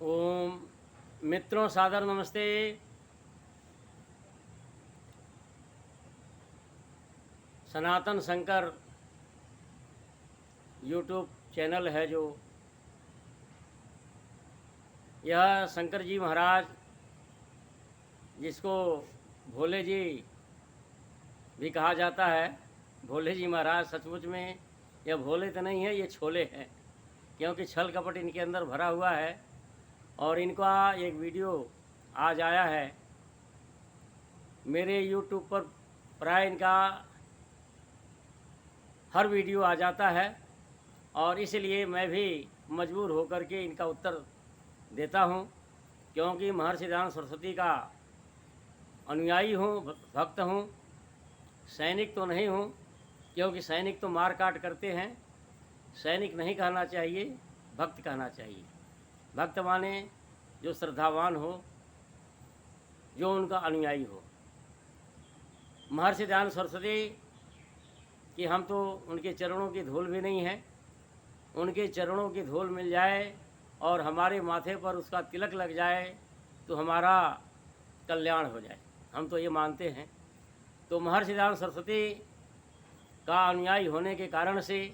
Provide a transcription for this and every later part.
ओम मित्रों, सादर नमस्ते। सनातन शंकर यूट्यूब चैनल है जो, यह शंकर जी महाराज, जिसको भोले जी भी कहा जाता है। भोले जी महाराज सचमुच में यह भोले तो नहीं है, ये छोले हैं, क्योंकि छल कपट इनके अंदर भरा हुआ है। और इनका एक वीडियो आज आया है मेरे यूट्यूब पर। प्राय इनका हर वीडियो आ जाता है और इसलिए मैं भी मजबूर होकर के इनका उत्तर देता हूँ, क्योंकि महर्षि दयानंद सरस्वती का अनुयायी हूँ, भक्त हूँ। सैनिक तो नहीं हूँ, क्योंकि सैनिक तो मार काट करते हैं। सैनिक नहीं कहना चाहिए, भक्त कहना चाहिए। भक्त माने जो श्रद्धावान हो, जो उनका अनुयायी हो। महर्षि दयानंद सरस्वती कि हम तो उनके चरणों की धूल भी नहीं है। उनके चरणों की धूल मिल जाए और हमारे माथे पर उसका तिलक लग जाए तो हमारा कल्याण हो जाए, हम तो ये मानते हैं। तो महर्षि दयानंद सरस्वती का अनुयायी होने के कारण से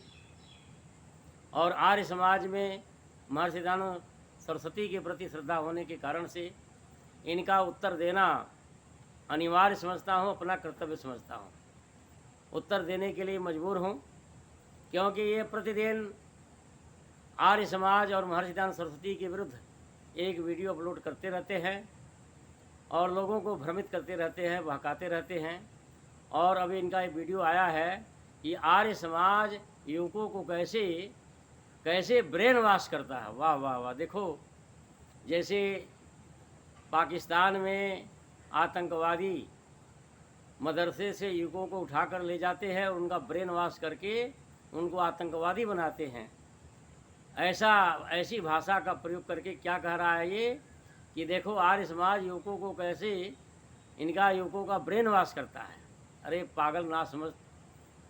और आर्य समाज में महर्षि दयानंद सरस्वती के प्रति श्रद्धा होने के कारण से इनका उत्तर देना अनिवार्य समझता हूँ, अपना कर्तव्य समझता हूँ। उत्तर देने के लिए मजबूर हूँ, क्योंकि ये प्रतिदिन आर्य समाज और महर्षि दयानंद सरस्वती के विरुद्ध एक वीडियो अपलोड करते रहते हैं और लोगों को भ्रमित करते रहते हैं, बहकाते रहते हैं। और अभी इनका एक वीडियो आया है कि आर्य समाज युवकों को कैसे कैसे ब्रेन वॉश करता है। वाह वाह वाह! देखो, जैसे पाकिस्तान में आतंकवादी मदरसे से युवकों को उठाकर ले जाते हैं और उनका ब्रेन वॉश करके उनको आतंकवादी बनाते हैं। ऐसी भाषा का प्रयोग करके क्या कह रहा है ये कि देखो आर्य समाज युवकों को कैसे इनका युवकों का ब्रेन वॉश करता है। अरे पागल ना समझ,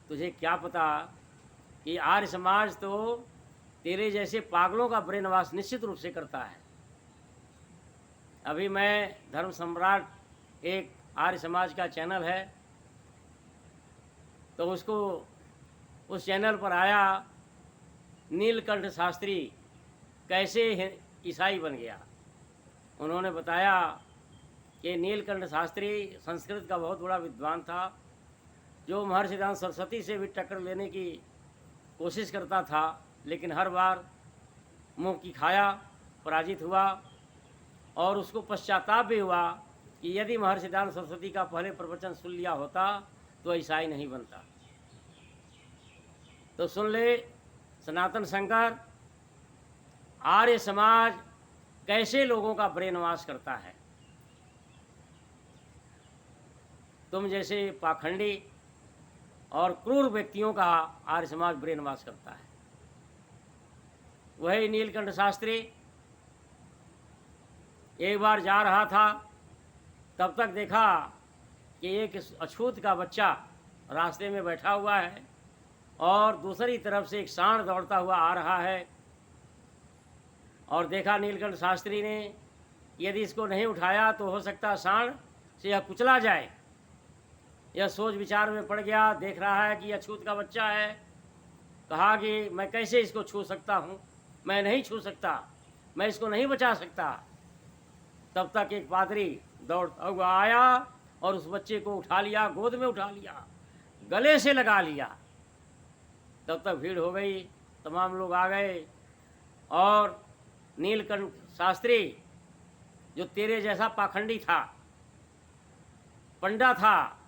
तुझे क्या पता कि आर्य समाज तो तेरे जैसे पागलों का ब्रेन वॉश निश्चित रूप से करता है। अभी मैं धर्म सम्राट, एक आर्य समाज का चैनल है, तो उस चैनल पर आया नीलकंठ शास्त्री कैसे ईसाई बन गया। उन्होंने बताया कि नीलकंठ शास्त्री संस्कृत का बहुत बड़ा विद्वान था, जो महर्षि दयानंद सरस्वती से भी टक्कर लेने की कोशिश करता था, लेकिन हर बार मुंह की खाया, पराजित हुआ। और उसको पश्चाताप भी हुआ कि यदि महर्षि दयानंद सरस्वती का पहले प्रवचन सुन लिया होता तो ईसाई नहीं बनता। तो सुन ले सनातन शंकर, आर्य समाज कैसे लोगों का ब्रेन वॉश करता है। तुम जैसे पाखंडी और क्रूर व्यक्तियों का आर्य समाज ब्रेन वॉश करता है। वही नीलकंठ शास्त्री एक बार जा रहा था, तब तक देखा कि एक अछूत का बच्चा रास्ते में बैठा हुआ है और दूसरी तरफ से एक सांड दौड़ता हुआ आ रहा है। और देखा नीलकंठ शास्त्री ने, यदि इसको नहीं उठाया तो हो सकता सांड से यह कुचला जाए। यह सोच विचार में पड़ गया, देख रहा है कि अछूत का बच्चा है। कहा कि मैं कैसे इसको छू सकता हूँ, मैं नहीं छू सकता, मैं इसको नहीं बचा सकता। तब तक एक पादरी दौड़ता हुआ आया और उस बच्चे को उठा लिया, गोद में उठा लिया, गले से लगा लिया। तब तक भीड़ हो गई, तमाम लोग आ गए और नीलकंठ शास्त्री, जो तेरे जैसा पाखंडी था, पंडा था,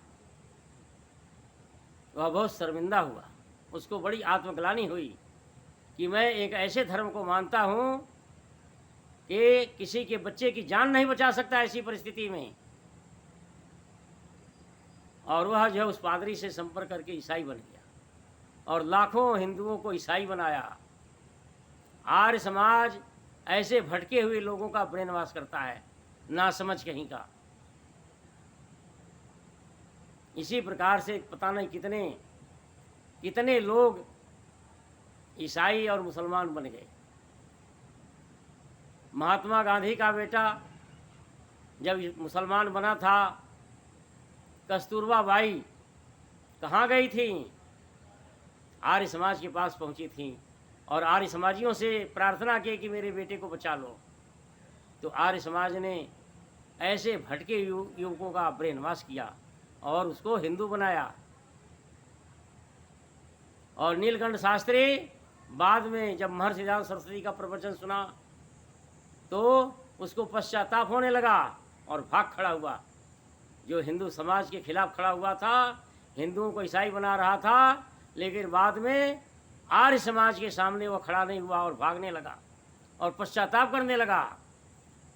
वह बहुत शर्मिंदा हुआ। उसको बड़ी आत्मग्लानि हुई कि मैं एक ऐसे धर्म को मानता हूँ कि किसी के बच्चे की जान नहीं बचा सकता ऐसी परिस्थिति में। और वह जो उस पादरी से संपर्क करके ईसाई बन गया और लाखों हिंदुओं को ईसाई बनाया। आर्य समाज ऐसे भटके हुए लोगों का ब्रेन वॉश करता है, ना समझ कहीं का। इसी प्रकार से पता नहीं कितने कितने लोग ईसाई और मुसलमान बन गए। महात्मा गांधी का बेटा जब मुसलमान बना था, कस्तूरबा बाई कहाँ गई थी? आर्य समाज के पास पहुंची थी और आर्य समाजियों से प्रार्थना की कि मेरे बेटे को बचा लो। तो आर्य समाज ने ऐसे भटके युवकों का ब्रेन वॉश किया और उसको हिंदू बनाया। और नीलकंठ शास्त्री बाद में जब महर्षि दयानंद सरस्वती का प्रवचन सुना तो उसको पश्चाताप होने लगा और भाग खड़ा हुआ। जो हिंदू समाज के खिलाफ खड़ा हुआ था, हिंदुओं को ईसाई बना रहा था, लेकिन बाद में आर्य समाज के सामने वो खड़ा नहीं हुआ और भागने लगा और पश्चाताप करने लगा।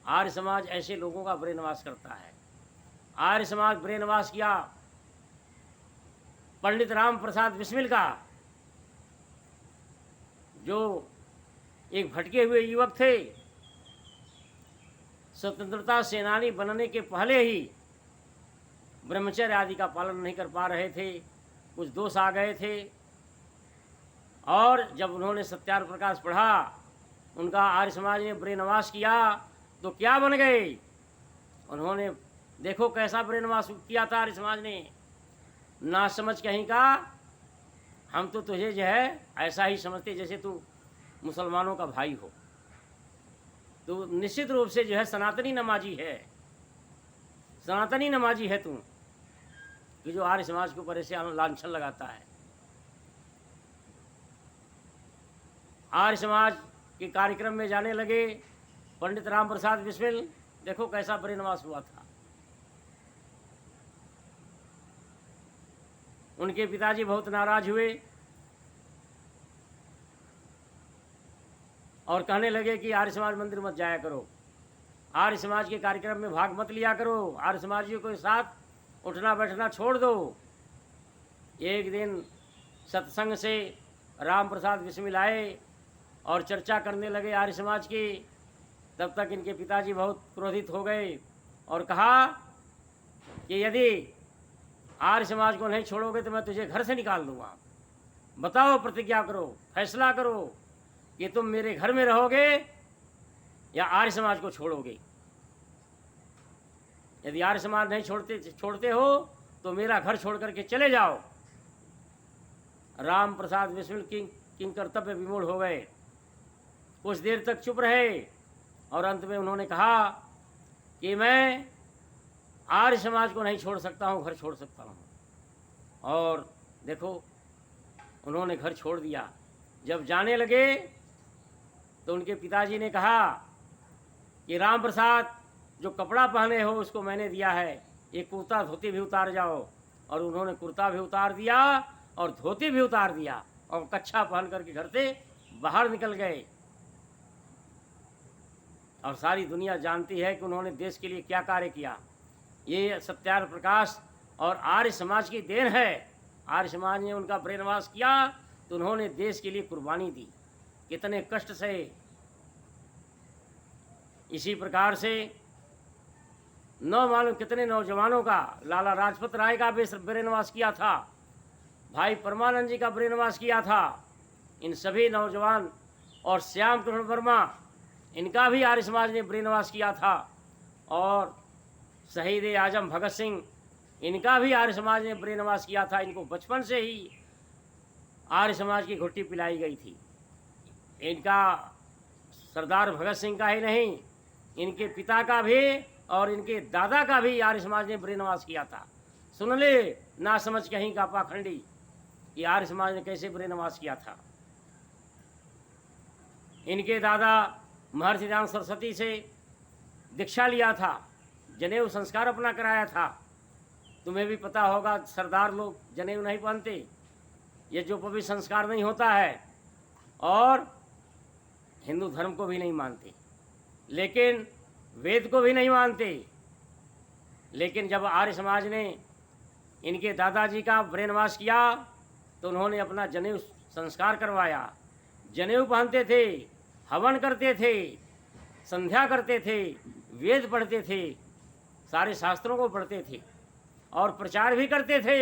आर्य समाज ऐसे लोगों का ब्रेन वॉश करता है। आर्य समाज ब्रेन वॉश किया पंडित राम प्रसाद बिस्मिल का, जो एक भटके हुए युवक थे, स्वतंत्रता सेनानी बनने के पहले ही ब्रह्मचर्य आदि का पालन नहीं कर पा रहे थे, कुछ दोष आ गए थे। और जब उन्होंने सत्याग्रह प्रकाश पढ़ा, उनका आर्य समाज ने ब्रेन वॉश किया तो क्या बन गए? उन्होंने देखो कैसा ब्रेन वॉश किया था आर्य समाज ने। ना समझ कहीं का, हम तो तुझे जो है ऐसा ही समझते जैसे तू मुसलमानों का भाई हो। तो निश्चित रूप से जो है सनातनी नमाजी है, सनातनी नमाजी है तू, कि जो आर्य समाज के ऊपर ऐसे लांछन लगाता है। आर्य समाज के कार्यक्रम में जाने लगे पंडित राम प्रसाद बिस्मिल, देखो कैसा ब्रेन वॉश हुआ था। उनके पिताजी बहुत नाराज हुए और कहने लगे कि आर्य समाज मंदिर मत जाया करो, आर्य समाज के कार्यक्रम में भाग मत लिया करो, आर्य समाजियों के साथ उठना बैठना छोड़ दो। एक दिन सत्संग से राम प्रसाद बिस्मिल आए और चर्चा करने लगे आर्य समाज की। तब तक इनके पिताजी बहुत क्रोधित हो गए और कहा कि यदि आर्य समाज को नहीं छोड़ोगे तो मैं तुझे घर से निकाल दूंगा। बताओ, प्रतिज्ञा करो, फैसला करो कि तुम मेरे घर में रहोगे या आर्य समाज को छोड़ोगे। यदि आर्य समाज नहीं छोड़ते हो तो मेरा घर छोड़ करके चले जाओ। राम प्रसाद बिस्मिल किंग कर्तव्य विमूढ़ हो गए, कुछ देर तक चुप रहे और अंत में उन्होंने कहा कि मैं आर्य समाज को नहीं छोड़ सकता हूँ, घर छोड़ सकता हूँ। और देखो उन्होंने घर छोड़ दिया। जब जाने लगे तो उनके पिताजी ने कहा कि राम प्रसाद, जो कपड़ा पहने हो उसको मैंने दिया है, ये कुर्ता धोती भी उतार जाओ। और उन्होंने कुर्ता भी उतार दिया और धोती भी उतार दिया और कच्छा पहन करके घर से बाहर निकल गए। और सारी दुनिया जानती है कि उन्होंने देश के लिए क्या कार्य किया। ये सत्याग्रह प्रकाश और आर्य समाज की देन है। आर्य समाज ने उनका ब्रेन वॉश किया तो उन्होंने देश के लिए कुर्बानी दी, कितने कष्ट से। इसी प्रकार से न मालूम कितने नौजवानों का, लाला लाजपत राय का भी ब्रेन वॉश किया था, भाई परमानंद जी का ब्रेन वॉश किया था। इन सभी नौजवान और श्याम कृष्ण वर्मा, इनका भी आर्य समाज ने ब्रेन वॉश किया था। और शहीद आजम भगत सिंह, इनका भी आर्य समाज ने ब्रेन वॉश किया था। इनको बचपन से ही आर्य समाज की घुट्टी पिलाई गई थी। इनका सरदार भगत सिंह का ही नहीं, इनके पिता का भी और इनके दादा का भी आर्य समाज ने ब्रेन वॉश किया था। सुन ले ना समझ कहीं का पाखंडी कि आर्य समाज ने कैसे ब्रेन वॉश किया था। इनके दादा महर्षि दयानंद सरस्वती से दीक्षा लिया था, जनेऊ संस्कार अपना कराया था। तुम्हें भी पता होगा सरदार लोग जनेऊ नहीं पहनते, ये जो पवित्र संस्कार नहीं होता है, और हिंदू धर्म को भी नहीं मानते, लेकिन वेद को भी नहीं मानते। लेकिन जब आर्य समाज ने इनके दादाजी का ब्रेन वॉश किया तो उन्होंने अपना जनेऊ संस्कार करवाया। जनेऊ पहनते थे, हवन करते थे, संध्या करते थे, वेद पढ़ते थे, सारे शास्त्रों को पढ़ते थे और प्रचार भी करते थे।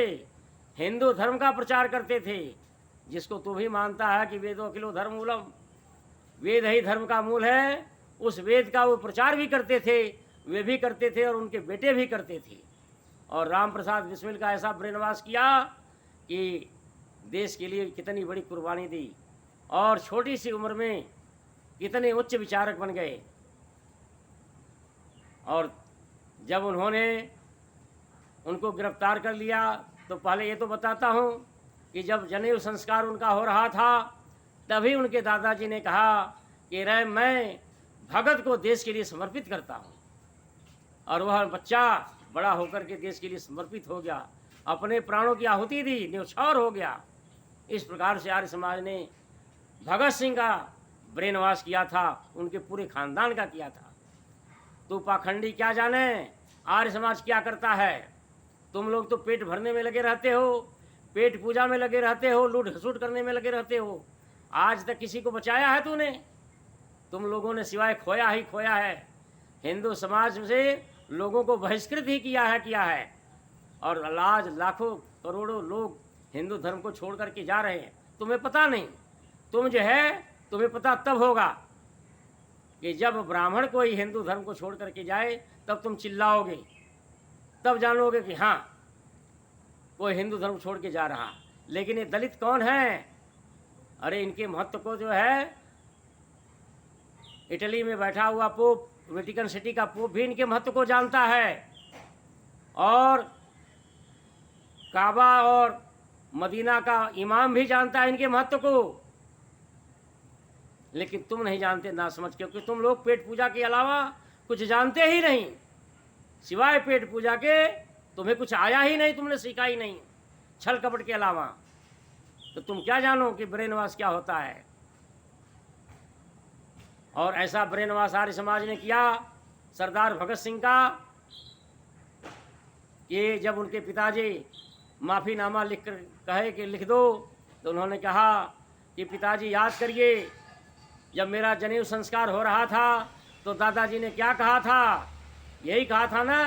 हिंदू धर्म का प्रचार करते थे, जिसको तू भी मानता है कि वेदो अखिलो धर्म मूलम, वेद ही धर्म का मूल है। उस वेद का वो प्रचार भी करते थे, वे भी करते थे और उनके बेटे भी करते थे। और राम प्रसाद बिस्मिल का ऐसा ब्रेनवाश किया कि देश के लिए कितनी बड़ी कुर्बानी दी और छोटी सी उम्र में कितने उच्च विचारक बन गए। और जब उन्होंने उनको गिरफ्तार कर लिया तो पहले ये तो बताता हूँ कि जब जनेऊ संस्कार उनका हो रहा था तभी उनके दादाजी ने कहा कि रे मैं भगत को देश के लिए समर्पित करता हूँ। और वह बच्चा बड़ा होकर के देश के लिए समर्पित हो गया, अपने प्राणों की आहुति दी, न्यौछावर हो गया। इस प्रकार से आर्य समाज ने भगत सिंह का ब्रेनवाश किया था, उनके पूरे खानदान का किया था। तो पाखंडी क्या जाने आर्य समाज क्या करता है। तुम लोग तो पेट भरने में लगे रहते हो, पेट पूजा में लगे रहते हो, लूट खसूट करने में लगे रहते हो। आज तक किसी को बचाया है तूने? तुम लोगों ने सिवाय खोया ही खोया है। हिंदू समाज से लोगों को बहिष्कृत ही किया है। और आज लाखों करोड़ों लोग हिंदू धर्म को छोड़ करके जा रहे हैं। तुम्हें पता नहीं, तुम जो है तुम्हें पता तब होगा कि जब ब्राह्मण कोई हिंदू धर्म को छोड़ करके जाए तब तुम चिल्लाओगे, तब जानोगे कि हाँ कोई हिंदू धर्म छोड़ के जा रहा। लेकिन ये दलित कौन है? अरे इनके महत्व को जो है इटली में बैठा हुआ पोप, वेटिकन सिटी का पोप भी इनके महत्व को जानता है, और काबा और मदीना का इमाम भी जानता है इनके महत्व को। लेकिन तुम नहीं जानते, ना समझ, क्योंकि तुम लोग पेट पूजा के अलावा कुछ जानते ही नहीं। सिवाय पेट पूजा के तुम्हें कुछ आया ही नहीं, तुमने सीखा ही नहीं छल कपट के अलावा। तो तुम क्या जानो कि ब्रेनवाश क्या होता है। और ऐसा ब्रेनवाश आर्य समाज ने किया सरदार भगत सिंह का। ये जब उनके पिताजी माफ़ीनामा लिख कर कहे कि लिख दो, तो उन्होंने कहा कि पिताजी याद करिए, जब मेरा जनेऊ संस्कार हो रहा था तो दादाजी ने क्या कहा था? यही कहा था ना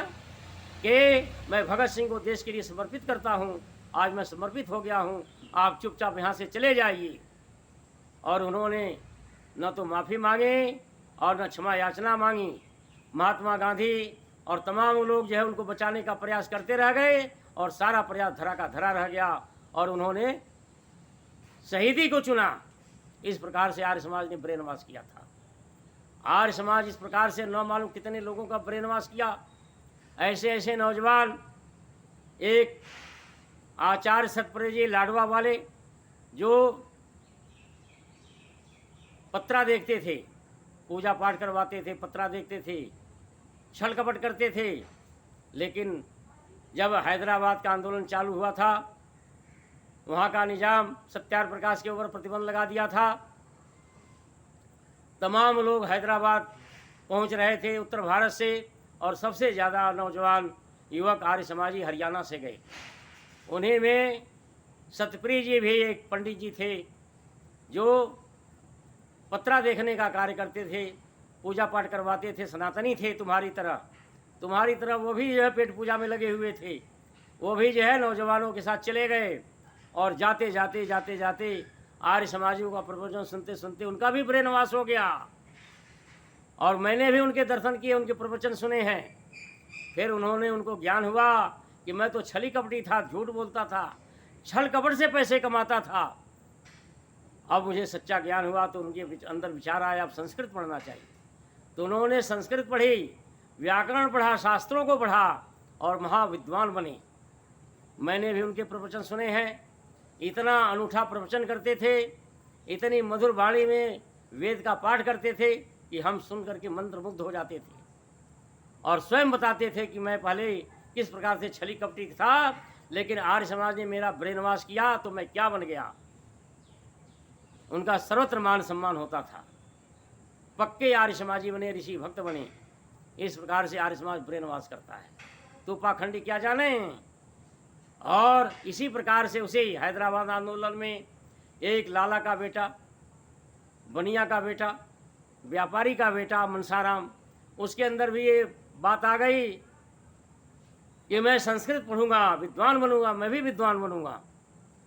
कि मैं भगत सिंह को देश के लिए समर्पित करता हूँ। आज मैं समर्पित हो गया हूँ, आप चुपचाप यहाँ से चले जाइए। और उन्होंने न तो माफ़ी मांगी और न क्षमा याचना मांगी। महात्मा गांधी और तमाम लोग जो है उनको बचाने का प्रयास करते रह गए और सारा प्रयास धरा का धरा रह गया और उन्होंने शहीदी को चुना। इस प्रकार से आर्य समाज ने ब्रेनवाश किया था। आर्य समाज इस प्रकार से न मालूम कितने लोगों का ब्रेनवाश किया। ऐसे ऐसे नौजवान, एक आचार्य सतप्रजी लाडवा वाले जो पत्रा देखते थे, पूजा पाठ करवाते थे, पत्रा देखते थे, छल कपट करते थे। लेकिन जब हैदराबाद का आंदोलन चालू हुआ था, वहाँ का निजाम सत्याग्रह प्रकाश के ऊपर प्रतिबंध लगा दिया था। तमाम लोग हैदराबाद पहुँच रहे थे उत्तर भारत से, और सबसे ज़्यादा नौजवान युवक आर्य समाजी हरियाणा से गए। उन्हीं में सतप्रिय जी भी एक पंडित जी थे जो पत्रा देखने का कार्य करते थे, पूजा पाठ करवाते थे, सनातनी थे तुम्हारी तरह वो भी जो है पेट पूजा में लगे हुए थे। वो भी जो है नौजवानों के साथ चले गए और जाते जाते आर्य समाजियों का प्रवचन सुनते सुनते उनका भी ब्रेनवाश हो गया। और मैंने भी उनके दर्शन किए, उनके प्रवचन सुने हैं। फिर उनको ज्ञान हुआ कि मैं तो छली कपटी था, झूठ बोलता था, छल कपट से पैसे कमाता था। अब मुझे सच्चा ज्ञान हुआ तो उनके अंदर विचार आया अब संस्कृत पढ़ना चाहिए। तो उन्होंने संस्कृत पढ़ी, व्याकरण पढ़ा, शास्त्रों को पढ़ा और महाविद्वान बने। मैंने भी उनके प्रवचन सुने हैं। इतना अनूठा प्रवचन करते थे, इतनी मधुर वाणी में वेद का पाठ करते थे कि हम सुन करके मंत्रमुग्ध हो जाते थे। और स्वयं बताते थे कि मैं पहले किस प्रकार से छली कपटी था, लेकिन आर्य समाज ने मेरा ब्रेनवाश किया तो मैं क्या बन गया। उनका सर्वत्र मान सम्मान होता था। पक्के आर्य समाजी बने, ऋषि भक्त बने। इस प्रकार से आर्य समाज ब्रेनवाश करता है। तो पाखंडी क्या जाने। और इसी प्रकार से उसे हैदराबाद आंदोलन में एक लाला का बेटा, बनिया का बेटा, व्यापारी का बेटा मनसाराम, उसके अंदर भी ये बात आ गई कि मैं संस्कृत पढ़ूंगा, विद्वान बनूंगा, मैं भी विद्वान बनूंगा।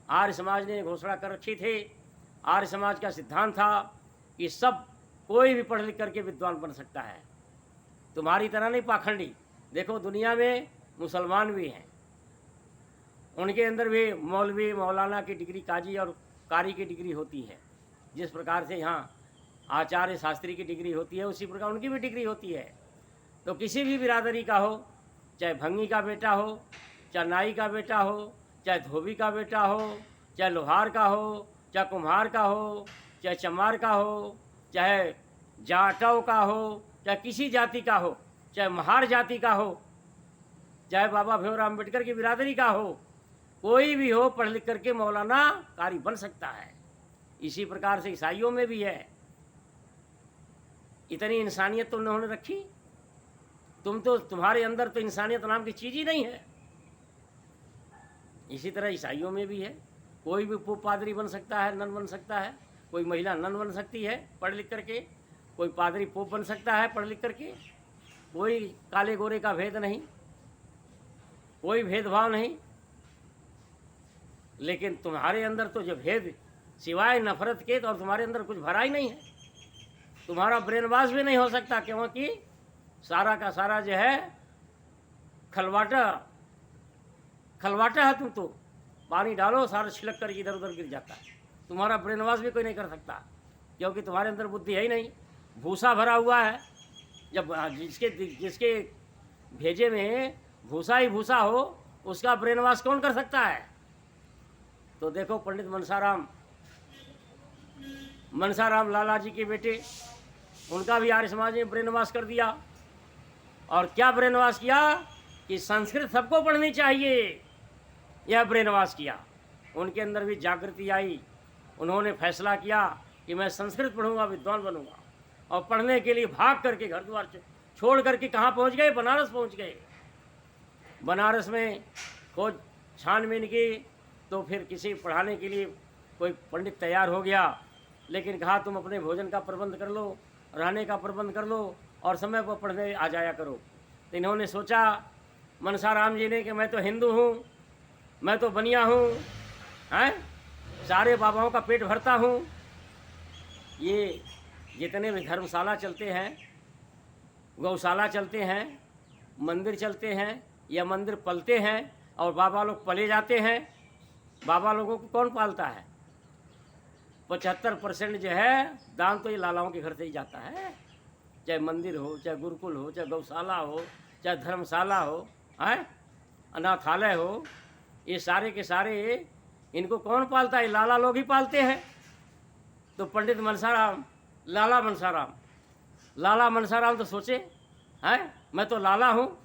आर्य समाज ने घोषणा कर रखी थी। आर्य समाज का सिद्धांत था कि सब कोई भी पढ़ लिख करके विद्वान बन सकता है, तुम्हारी तरह नहीं पाखंडी। देखो दुनिया में मुसलमान भी हैं, उनके अंदर भी मौलवी मौलाना की डिग्री, काजी और कारी की डिग्री होती है। जिस प्रकार से यहाँ आचार्य शास्त्री की डिग्री होती है, उसी प्रकार उनकी भी डिग्री होती है। तो किसी भी बिरादरी का हो, चाहे भंगी का बेटा हो, चाहे नाई का बेटा हो, चाहे धोबी का बेटा हो, चाहे लोहार का हो, चाहे कुम्हार का हो, चाहे चमार का हो, चाहे जाटव का हो, चाहे किसी जाति का हो, चाहे महार जाति का हो, चाहे बाबा भीमराव अम्बेडकर की बिरादरी का हो, कोई भी हो, पढ़ लिख करके मौलाना कारी बन सकता है। इसी प्रकार से ईसाइयों में भी है। इतनी इंसानियत तो उन्होंने रखी, तुम्हारे अंदर तो इंसानियत नाम की चीज़ ही नहीं है। इसी तरह ईसाइयों में भी है, कोई भी पोप पादरी बन सकता है, नन बन सकता है, कोई महिला नन बन सकती है पढ़ लिख करके, कोई पादरी पोप बन सकता है पढ़ लिख करके। कोई काले गोरे का भेद नहीं, कोई भेदभाव नहीं। लेकिन तुम्हारे अंदर तो जो भेद सिवाय नफरत के तो और तुम्हारे अंदर कुछ भरा ही नहीं है। तुम्हारा ब्रेन वॉश भी नहीं हो सकता, क्योंकि सारा का सारा जो है खलवाटा है। तुम तो पानी डालो, सारा छिलक कर इधर उधर गिर जाता है। तुम्हारा ब्रेन वॉश भी कोई नहीं कर सकता, क्योंकि तुम्हारे अंदर बुद्धि है ही नहीं, भूसा भरा हुआ है। जब जिसके भेजे में भूसा ही भूसा हो, उसका ब्रेन वॉश कौन कर सकता है। तो देखो पंडित मनसाराम लाला जी के बेटे, उनका भी आर्य समाज ने ब्रेन वॉश कर दिया। और क्या ब्रेन वॉश किया कि संस्कृत सबको पढ़नी चाहिए, यह ब्रेन वॉश किया। उनके अंदर भी जागृति आई, उन्होंने फैसला किया कि मैं संस्कृत पढ़ूंगा, विद्वान बनूंगा। और पढ़ने के लिए भाग करके घर द्वार छोड़ करके कहाँ पहुँच गए, बनारस पहुँच गए। बनारस में खोज छानबीन की तो फिर किसी पढ़ाने के लिए कोई पंडित तैयार हो गया, लेकिन कहा तुम अपने भोजन का प्रबंध कर लो, रहने का प्रबंध कर लो और समय पर पढ़ने आ जाया करो। तो इन्होंने सोचा मनसाराम जी ने कि मैं तो हिंदू हूँ, मैं तो बनिया हूँ, हैं, सारे बाबाओं का पेट भरता हूँ। ये जितने भी धर्मशाला चलते हैं, गौशाला चलते हैं, मंदिर चलते हैं या मंदिर पलते हैं और बाबा लोग पले जाते हैं, बाबा लोगों को कौन पालता है। 75% जो है दान तो ये लालाओं के घर से ही जाता है। चाहे मंदिर हो, चाहे गुरुकुल हो, चाहे गौशाला हो, चाहे धर्मशाला हो, हैं, अनाथालय हो, ये सारे के सारे इनको कौन पालता है, लाला लोग ही पालते हैं। तो पंडित मनसाराम, लाला मनसाराम तो सोचे, हैं, मैं तो लाला हूँ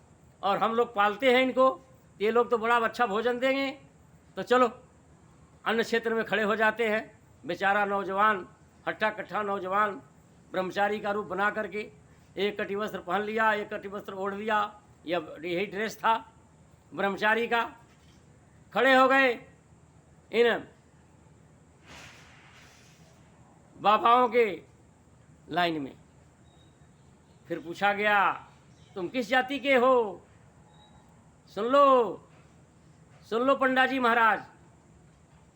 और हम लोग पालते हैं इनको, ये लोग तो बड़ा अच्छा भोजन देंगे। तो चलो अन्य क्षेत्र में खड़े हो जाते हैं। बेचारा नौजवान, हट्टा कट्ठा नौजवान, ब्रह्मचारी का रूप बना करके एक कटी वस्त्र पहन लिया, एक कटी वस्त्र ओढ़ लिया, यही ड्रेस था ब्रह्मचारी का। खड़े हो गए इन बाबाओं के लाइन में। फिर पूछा गया तुम किस जाति के हो। सुन लो पंडा जी महाराज,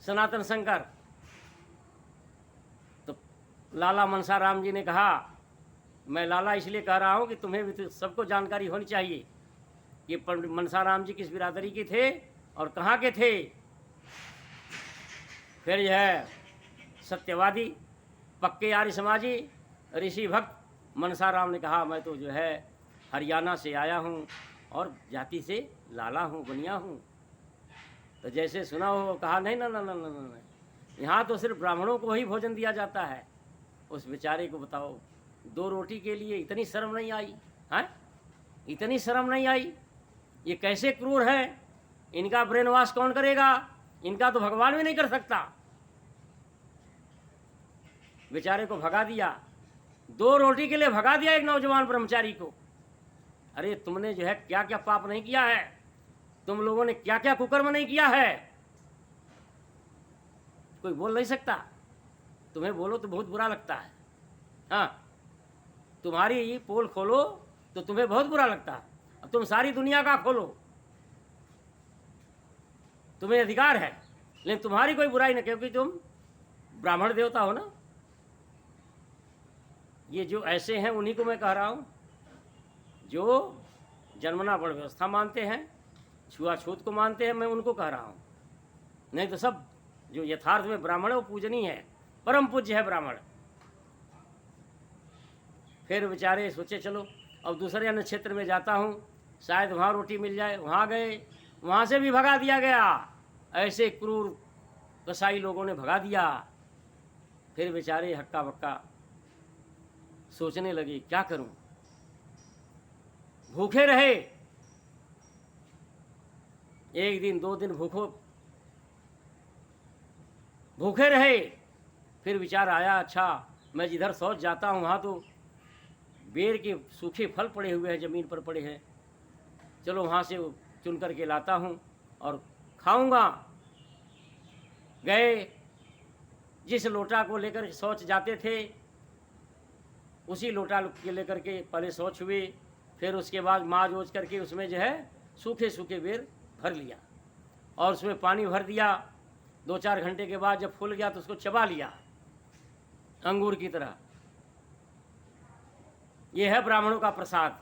सनातन शंकर। तो लाला मनसाराम जी ने कहा मैं लाला इसलिए कह रहा हूँ कि तुम्हें भी तो सबको जानकारी होनी चाहिए कि पंडित मनसाराम जी किस बिरादरी के थे और कहाँ के थे। फिर यह सत्यवादी पक्के आर्य समाजी ऋषि भक्त मनसाराम ने कहा मैं तो जो है हरियाणा से आया हूँ और जाति से लाला हूँ, बनिया हूँ। तो जैसे सुना हो कहा नहीं ना ना ना ना ना, यहाँ तो सिर्फ ब्राह्मणों को ही भोजन दिया जाता है। उस बेचारे को बताओ 2 रोटी के लिए इतनी शर्म नहीं आई, हैं, इतनी शर्म नहीं आई। ये कैसे क्रूर है, इनका ब्रेन वॉश कौन करेगा, इनका तो भगवान भी नहीं कर सकता। बेचारे को भगा दिया, 2 रोटी के लिए भगा दिया एक नौजवान ब्रह्मचारी को। अरे तुमने जो है क्या क्या पाप नहीं किया है, तुम लोगों ने क्या क्या कुकर्म नहीं किया है, कोई बोल नहीं सकता। तुम्हें बोलो तो बहुत बुरा लगता है। हाँ, तुम्हारी पोल खोलो तो तुम्हें बहुत बुरा लगता है। अब तुम सारी दुनिया का खोलो, तुम्हें अधिकार है, लेकिन तुम्हारी कोई बुराई नहीं, क्योंकि तुम ब्राह्मण देवता हो ना। ये जो ऐसे हैं उन्हीं को मैं कह रहा हूँ, जो जन्मना बड़ व्यवस्था मानते हैं, छुआछूत को मानते हैं, मैं उनको कह रहा हूँ। नहीं तो सब जो यथार्थ में ब्राह्मण है वो पूजनीय है, परम पूज्य है ब्राह्मण। फिर बेचारे सोचे चलो अब दूसरे अन्य क्षेत्र में जाता हूँ, शायद वहाँ रोटी मिल जाए। वहाँ गए, वहाँ से भी भगा दिया गया। ऐसे क्रूर कसाई लोगों ने भगा दिया। फिर बेचारे हक्का बक्का सोचने लगे क्या करूं, भूखे रहे, एक दिन 2 दिन भूखे रहे। फिर विचार आया, अच्छा मैं जिधर शौच जाता हूँ वहाँ तो बेर के सूखे फल पड़े हुए हैं, ज़मीन पर पड़े हैं, चलो वहाँ से चुन करके लाता हूँ और खाऊंगा। गए, जिस लोटा को लेकर शौच जाते थे उसी लोटा के लेकर के पहले शौच हुए, फिर उसके बाद माज ओज करके उसमें जो है सूखे सूखे बेर भर लिया और उसमें पानी भर दिया। 2-4 घंटे के बाद जब फूल गया तो उसको चबा लिया अंगूर की तरह। ये है ब्राह्मणों का प्रसाद,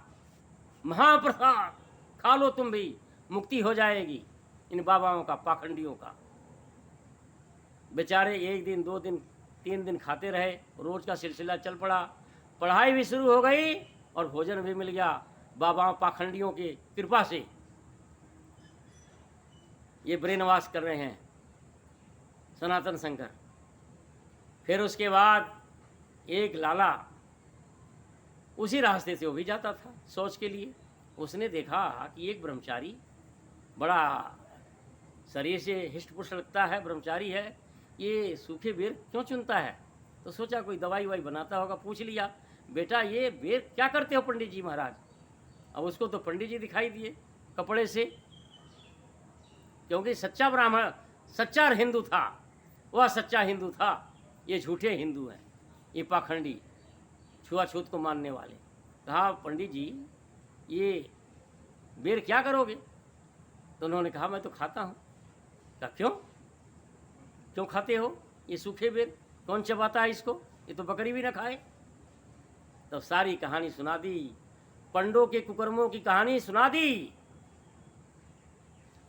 महाप्रसाद। खा लो तुम भी, मुक्ति हो जाएगी इन बाबाओं का, पाखंडियों का। बेचारे 1 दिन 2 दिन 3 दिन खाते रहे, रोज का सिलसिला चल पड़ा, पढ़ाई भी शुरू हो गई और भोजन भी मिल गया बाबाओं पाखंडियों की कृपा से। ये ब्रेनवाश कर रहे हैं सनातन शंकर। फिर उसके बाद एक लाला उसी रास्ते से वो भी जाता था शौच के लिए। उसने देखा कि एक ब्रह्मचारी बड़ा शरीर से हिष्ट पुष्ट लगता है, ब्रह्मचारी है, ये सूखे बेर क्यों चुनता है। तो सोचा कोई दवाई वाई बनाता होगा। पूछ लिया, बेटा ये बेर क्या करते हो पंडित जी महाराज। अब उसको तो पंडित जी दिखाई दिए कपड़े से, क्योंकि सच्चा ब्राह्मण, सच्चा हिंदू था, वह सच्चा हिंदू था। ये झूठे हिंदू हैं, ये पाखंडी, छुआछूत को मानने वाले। कहा, पंडित जी ये बेर क्या करोगे। तो उन्होंने कहा, मैं तो खाता हूँ। कहा, क्यों क्यों खाते हो ये सूखे बेर, कौन चबाता है इसको, ये तो बकरी भी ना खाए। तो सारी कहानी सुना दी, पंडों के कुकर्मों की कहानी सुना दी।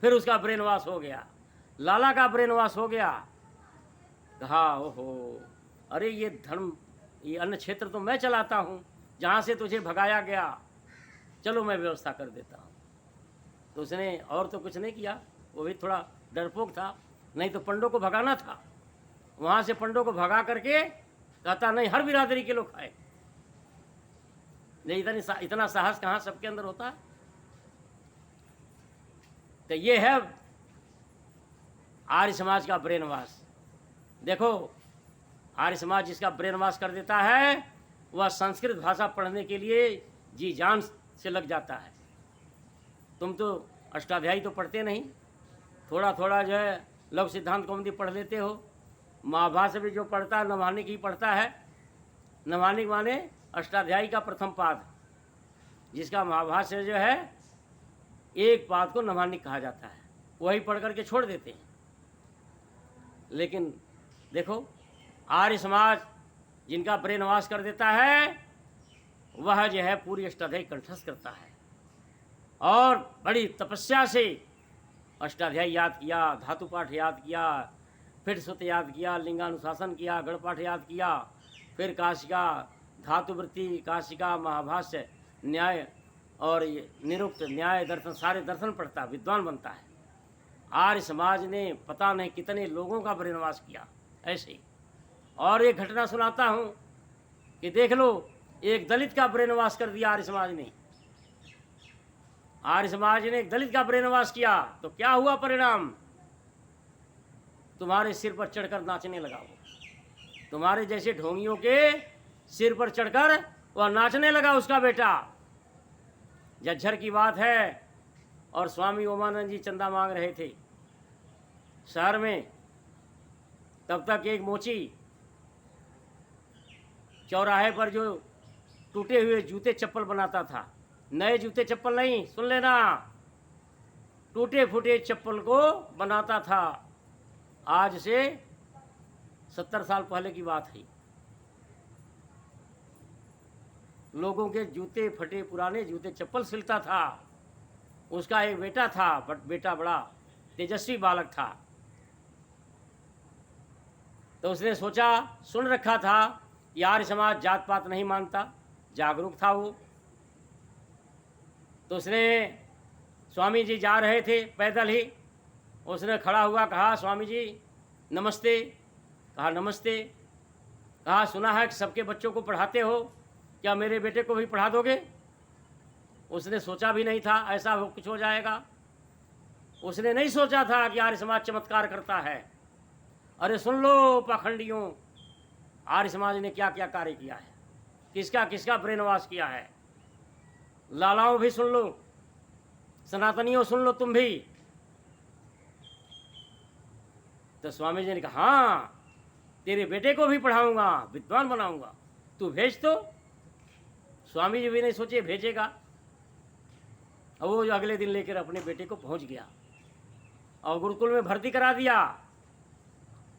फिर उसका ब्रेन वॉश हो गया, लाला का ब्रेन वॉश हो गया। कहा, ओहो, अरे ये धर्म, ये अन्य क्षेत्र तो मैं चलाता हूँ, जहाँ से तुझे भगाया गया, चलो मैं व्यवस्था कर देता हूँ। तो उसने और तो कुछ नहीं किया, वो भी थोड़ा डरपोक था, नहीं तो पंडों को भगाना था। वहाँ से पंडों को भगा करके कहता, नहीं हर बिरादरी के लोग खाए। नहीं, इतना साहस कहाँ सबके अंदर होता है। तो ये है आर्य समाज का ब्रेन वॉश। देखो, आर्य समाज जिसका ब्रेन वॉश कर देता है, वह संस्कृत भाषा पढ़ने के लिए जी जान से लग जाता है। तुम तो अष्टाध्यायी तो पढ़ते नहीं, थोड़ा थोड़ा जो है लघु सिद्धांत कौमुदी पढ़ लेते हो। महाभाष्य भी जो पढ़ता है नवानिक ही पढ़ता है। नवानिक माने अष्टाध्यायी का प्रथम पाद, जिसका महाभाष्य जो है एक पाद को नवानिक कहा जाता है, वही पढ़ करके छोड़ देते हैं। लेकिन देखो, आर्य समाज जिनका ब्रेन वॉश कर देता है, वह जो है पूरी अष्टाध्यायी कंठस्थ करता है और बड़ी तपस्या से अष्टाध्यायी याद किया, धातु पाठ याद किया, फिर सुत याद किया, लिंगानुशासन किया, गणपाठ याद किया, फिर काशिका, धातुवृत्ति, काशिका, महाभाष्य, न्याय और निरुक्त, न्याय, दर्शन, सारे दर्शन पढ़ता, विद्वान बनता है। आर्य समाज ने पता नहीं कितने लोगों का ब्रेनवाश किया ऐसे ही। और एक घटना सुनाता हूँ कि देख लो, एक दलित का ब्रेनवाश कर दिया आर्य समाज ने। आर्य समाज ने एक दलित का ब्रेनवाश किया तो क्या हुआ परिणाम, तुम्हारे सिर पर चढ़कर नाचने लगा वो। तुम्हारे जैसे ढोंगियों के सिर पर चढ़कर वह नाचने लगा उसका बेटा। झज्जर की बात है, और स्वामी ओमानंद जी चंदा मांग रहे थे शहर में। तब तक एक मोची चौराहे पर जो टूटे हुए जूते चप्पल बनाता था, नए जूते चप्पल नहीं, सुन लेना, टूटे फूटे चप्पल को बनाता था। आज से 70 साल पहले की बात है। लोगों के जूते फटे, पुराने जूते चप्पल सिलता था। उसका एक बेटा था, बट बेटा बड़ा तेजस्वी बालक था। तो उसने सोचा, सुन रखा था यार समाज जात पात नहीं मानता, जागरूक था वो। तो उसने, स्वामी जी जा रहे थे पैदल ही, उसने खड़ा हुआ, कहा स्वामी जी नमस्ते। कहा नमस्ते। कहा सुना है कि सबके बच्चों को पढ़ाते हो, क्या मेरे बेटे को भी पढ़ा दोगे? उसने सोचा भी नहीं था ऐसा कुछ हो जाएगा। उसने नहीं सोचा था कि आर्य समाज चमत्कार करता है। अरे सुन लो पाखंडियों, आर्य समाज ने क्या क्या कार्य किया है, किसका किसका ब्रेन वॉश किया है। लालाओं भी सुन लो, सनातनियों सुन लो तुम भी। तो स्वामी जी ने कहा हाँ, तेरे बेटे को भी पढ़ाऊंगा, विद्वान बनाऊंगा, तू भेज। तो स्वामी जी भी नहीं सोचे भेजेगा। और वो जो अगले दिन लेकर अपने बेटे को पहुंच गया और गुरुकुल में भर्ती करा दिया।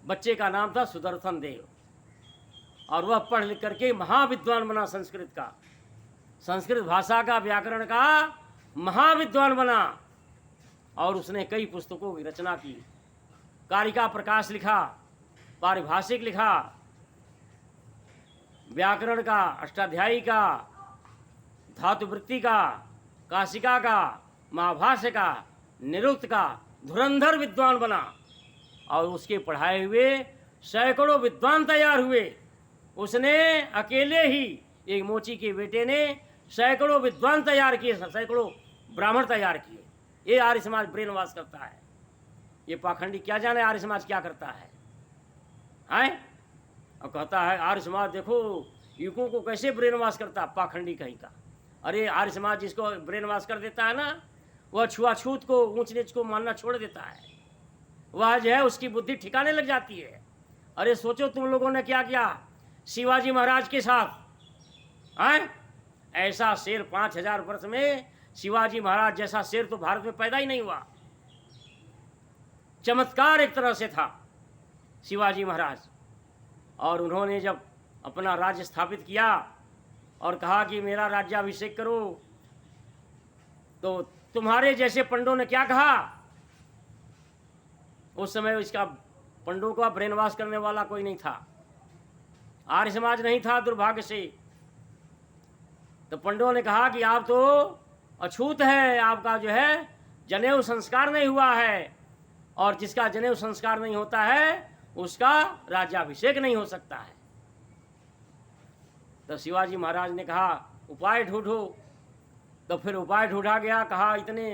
बच्चे का नाम था सुदर्शन देव, और वह पढ़ लिख करके महाविद्वान बना। संस्कृत का, संस्कृत भाषा का, व्याकरण का महाविद्वान बना। और उसने कई पुस्तकों की रचना की, कारिका प्रकाश लिखा, पारिभाषिक लिखा, व्याकरण का, अष्टाध्यायी का, धातुवृत्ति का, काशिका का, महाभाष्य का, निरुक्त का धुरंधर विद्वान बना। और उसके पढ़ाए हुए सैकड़ों विद्वान तैयार हुए। उसने अकेले ही, एक मोची के बेटे ने सैकड़ों विद्वान तैयार किए, सैकड़ों ब्राह्मण तैयार किए। ये आर्य समाज ब्रेन वॉश करता है। ये पाखंडी क्या जाने आर्य समाज क्या करता है। और कहता है आर्य समाज देखो युवकों को कैसे ब्रेन वॉश करता, पाखंडी कहीं का। अरे आर्य समाज जिसको ब्रेन वॉश कर देता है ना, वह छुआछूत को, ऊंच नीच को मानना छोड़ देता है। वह जो है उसकी बुद्धि ठिकाने लग जाती है। अरे सोचो तुम लोगों ने क्या किया शिवाजी महाराज के साथ। ऐसा शेर 5000 वर्ष में, शिवाजी महाराज जैसा शेर तो भारत में पैदा ही नहीं हुआ। चमत्कार एक तरह से था शिवाजी महाराज। और उन्होंने जब अपना राज्य स्थापित किया और कहा कि मेरा राज्याभिषेक करो, तो तुम्हारे जैसे पंडों ने क्या कहा। उस समय इसका पंडों का ब्रेन वॉश करने वाला कोई नहीं था, आर्य समाज नहीं था दुर्भाग्य से। तो पंडों ने कहा कि आप तो अछूत है, आपका जो है जनेऊ संस्कार नहीं हुआ है, और जिसका जनेऊ संस्कार नहीं होता है उसका राज्याभिषेक नहीं हो सकता है। तो शिवाजी महाराज ने कहा उपाय ढूंढो। तो फिर उपाय ढूंढा गया। कहा इतने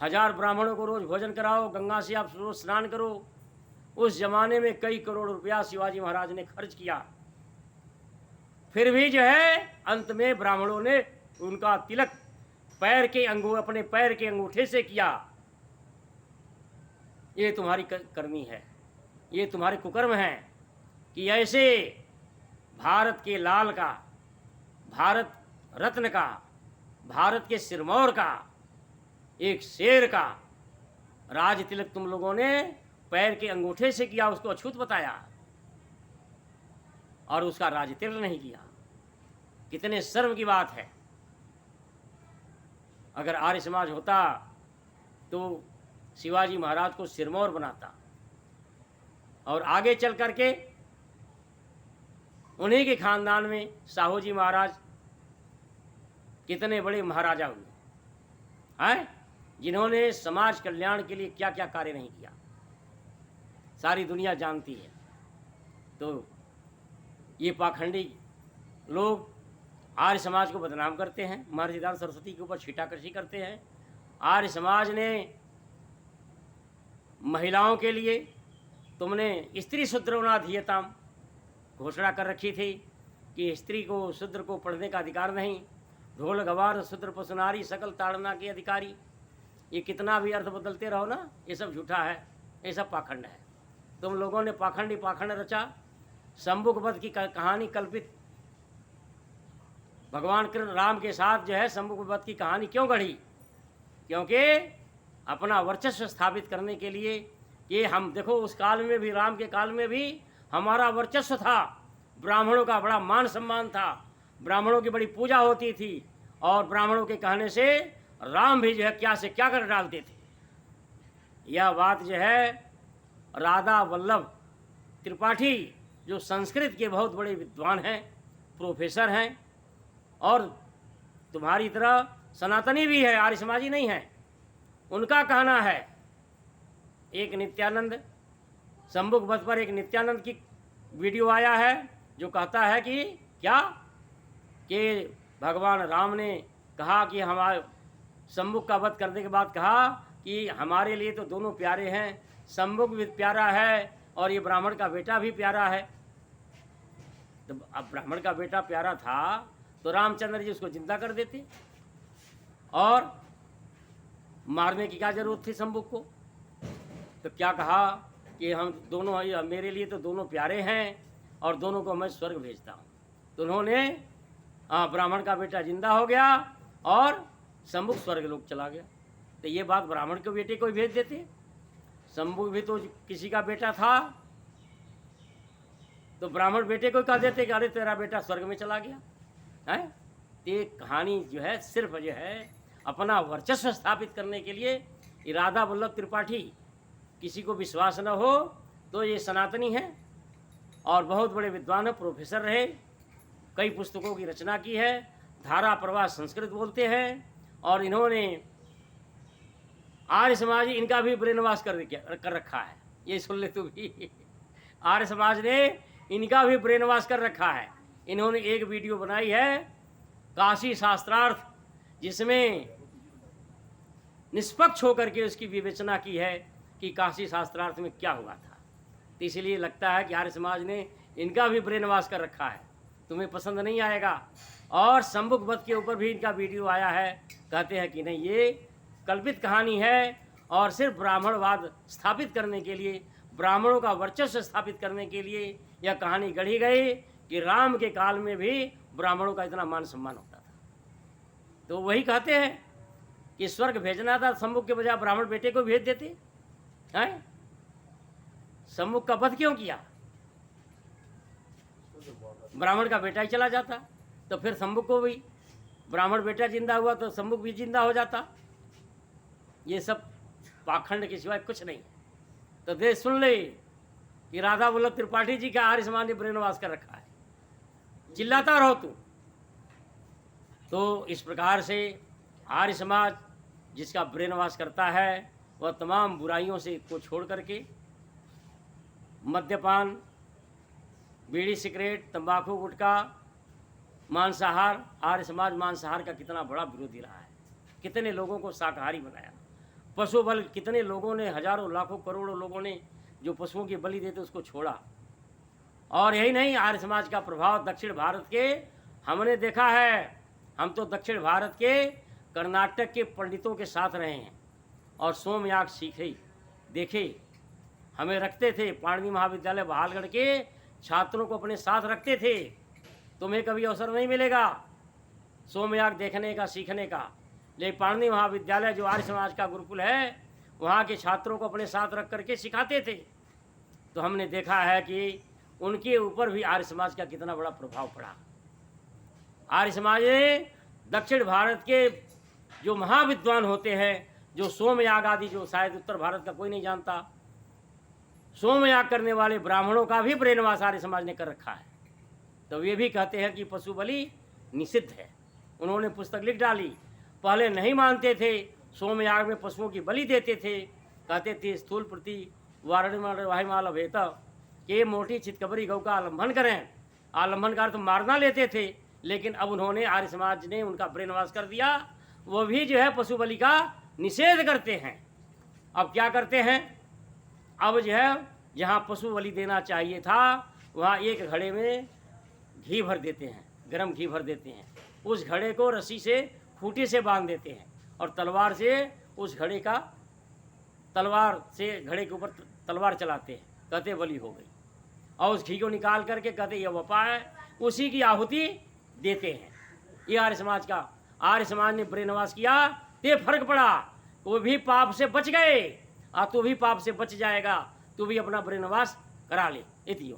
1000 ब्राह्मणों को रोज भोजन कराओ, गंगा से आप रोज स्नान करो। उस जमाने में कई करोड़ रुपया शिवाजी महाराज ने खर्च किया। फिर भी जो है अंत में ब्राह्मणों ने उनका तिलक अपने पैर के अंगूठे से किया। ये तुम्हारी करनी है, ये तुम्हारे कुकर्म है कि ऐसे भारत के लाल का, भारत रत्न का, भारत के सिरमौर का, एक शेर का राज तिलक तुम लोगों ने पैर के अंगूठे से किया, उसको अछूत बताया और उसका राज तिलक नहीं किया। कितने शर्म की बात है। अगर आर्य समाज होता तो शिवाजी महाराज को सिरमौर बनाता और आगे चल करके उन्हीं के खानदान में साहू जी महाराज कितने बड़े महाराजा हुए हैं, जिन्होंने समाज कल्याण के लिए क्या क्या कार्य नहीं किया, सारी दुनिया जानती है। तो ये पाखंडी लोग आर्य समाज को बदनाम करते हैं, महर्षि दयानंद सरस्वती के ऊपर छीटाकशी करते हैं। आर्य समाज ने महिलाओं के लिए, तुमने स्त्री शूद्रोनाधीयताम घोषणा कर रखी थी कि स्त्री को, शूद्र को पढ़ने का अधिकार नहीं। ढोल गवार शूद्र पसुनारी सकल ताड़ना के अधिकारी। ये कितना भी अर्थ बदलते रहो ना, ये सब झूठा है, ये सब पाखंड है। तुम लोगों ने पाखंड रचा। शंभुक वध की कहानी कल्पित, भगवान कृष्ण राम के साथ जो है शंभुक वध की कहानी क्यों गढ़ी? क्योंकि अपना वर्चस्व स्थापित करने के लिए। ये हम देखो उस काल में भी, राम के काल में भी हमारा वर्चस्व था, ब्राह्मणों का बड़ा मान सम्मान था, ब्राह्मणों की बड़ी पूजा होती थी और ब्राह्मणों के कहने से राम भी जो है क्या से क्या कर डालते थे। यह बात जो है राधा वल्लभ त्रिपाठी जो संस्कृत के बहुत बड़े विद्वान हैं, प्रोफेसर हैं और तुम्हारी तरह सनातनी भी है, आर्य समाजी नहीं है, उनका कहना है। एक नित्यानंद शंभुक वध पर एक नित्यानंद की वीडियो आया है जो कहता है कि क्या कि भगवान राम ने कहा कि हमारे शंभुक का वध करने के बाद कहा कि हमारे लिए तो दोनों प्यारे हैं, शंभुक भी प्यारा है और ये ब्राह्मण का बेटा भी प्यारा है। तो अब ब्राह्मण का बेटा प्यारा था तो रामचंद्र जी उसको जिंदा कर देते और मारने की क्या जरूरत थी शंभुक को। तो क्या कहा कि हम दोनों, मेरे लिए तो दोनों प्यारे हैं और दोनों को मैं स्वर्ग भेजता हूँ। तो उन्होंने ब्राह्मण का बेटा जिंदा हो गया और शंभुक स्वर्ग लोक चला गया। तो ये बात ब्राह्मण के बेटे को ही भेज देते। शंभुक भी तो किसी का बेटा था, तो ब्राह्मण बेटे को कह देते कि अरे तेरा बेटा स्वर्ग में चला गया है। ये कहानी जो है सिर्फ जो है अपना वर्चस्व स्थापित करने के लिए। राधा वल्लभ त्रिपाठी किसी को विश्वास न हो तो ये सनातनी है और बहुत बड़े विद्वान, प्रोफेसर रहे, कई पुस्तकों की रचना की है, धारा प्रवाह संस्कृत बोलते हैं और इन्होंने आर्य समाज इनका भी ब्रेन वॉश कर रखा है। ये सुन ले तू भी, आर्य समाज ने इनका भी ब्रेन वॉश कर रखा है। इन्होंने एक वीडियो बनाई है काशी शास्त्रार्थ, जिसमें निष्पक्ष होकर के उसकी विवेचना की है कि काशी शास्त्रार्थ में क्या हुआ था। तो इसलिए लगता है कि आर्य समाज ने इनका भी ब्रेन वॉश कर रखा है, तुम्हें पसंद नहीं आएगा। और शंभुक वध के ऊपर भी इनका वीडियो आया है, कहते हैं कि नहीं ये कल्पित कहानी है और सिर्फ ब्राह्मणवाद स्थापित करने के लिए, ब्राह्मणों का वर्चस्व स्थापित करने के लिए यह कहानी गढ़ी गई कि राम के काल में भी ब्राह्मणों का इतना मान सम्मान होता था। तो वही कहते हैं कि स्वर्ग भेजना था, शंभुक के बजाय ब्राह्मण बेटे को भेज देते हैं। शंभुक का वध क्यों किया? ब्राह्मण का बेटा ही चला जाता तो फिर शंभुक को भी, ब्राह्मण बेटा जिंदा हुआ तो शंभुक भी जिंदा हो जाता। ये सब पाखंड के सिवाय कुछ नहीं। तो दे सुन ले कि राधा वल्लभ त्रिपाठी जी का आर्य समाज ने ब्रेन वॉश कर रखा है, चिल्लाता रहो तू। तो इस प्रकार से आर्य समाज जिसका ब्रेन वॉश करता है वह तमाम बुराइयों से को छोड़ करके मद्यपान, बीड़ी, सिगरेट, तंबाकू, गुटखा, मांसाहार, आर्य समाज मांसाहार का कितना बड़ा विरोधी रहा है, कितने लोगों को शाकाहारी बनाया। पशु बल, कितने लोगों ने, हजारों लाखों करोड़ों लोगों ने जो पशुओं की बलि देते उसको छोड़ा। और यही नहीं, आर्य समाज का प्रभाव दक्षिण भारत के हमने देखा है। हम तो दक्षिण भारत के कर्नाटक के पंडितों के साथ रहे हैं और सोमयाग सीखे देखे। हमें रखते थे, पाणिनि महाविद्यालय बहालगढ़ के छात्रों को अपने साथ रखते थे। तुम्हें कभी अवसर नहीं मिलेगा सोमयाग देखने का, सीखने का। लेकिन पाणिनि महाविद्यालय जो आर्य समाज का गुरुकुल है, वहाँ के छात्रों को अपने साथ रख करके सिखाते थे। तो हमने देखा है कि उनके ऊपर भी आर्य समाज का कितना बड़ा प्रभाव पड़ा। आर्य समाज ने दक्षिण भारत के जो महाविद्वान होते हैं, जो सोमयाग आदि, जो शायद उत्तर भारत का कोई नहीं जानता, सोमयाग करने वाले ब्राह्मणों का भी ब्रेन वॉश आर्य समाज ने कर रखा है। तो वे भी कहते हैं कि पशु बलि निषिद्ध है। उन्होंने पुस्तक लिख डाली। पहले नहीं मानते थे, सोमयाग में पशुओं की बलि देते थे, कहते थे स्थूल प्रति वाहिमाल भेत कि मोटी चितकबरी गौ का आलम्बन करें। आलम्बन का अर्थ मारना लेते थे, लेकिन अब उन्होंने, आर्य समाज ने उनका ब्रेन वॉश कर दिया। वो भी जो है पशु बलि का निषेध करते हैं। अब क्या करते हैं, अब जो है जहाँ पशु बलि देना चाहिए था वहाँ एक घड़े में घी भर देते हैं, गरम घी भर देते हैं। उस घड़े को रस्सी से, खूंटी से बांध देते हैं और तलवार से उस घड़े का, तलवार से घड़े के ऊपर तलवार चलाते हैं, कहते बलि हो गई। और उस घी को निकाल करके कहते ये वफा है, उसी की आहुति देते हैं। ये आर्य समाज का, आर्य समाज ने ब्रेन वॉश किया, ते फर्क पड़ा। वो भी पाप से बच गए और तू भी पाप से बच जाएगा, तू भी अपना ब्रेन वॉश करा ले। इतियों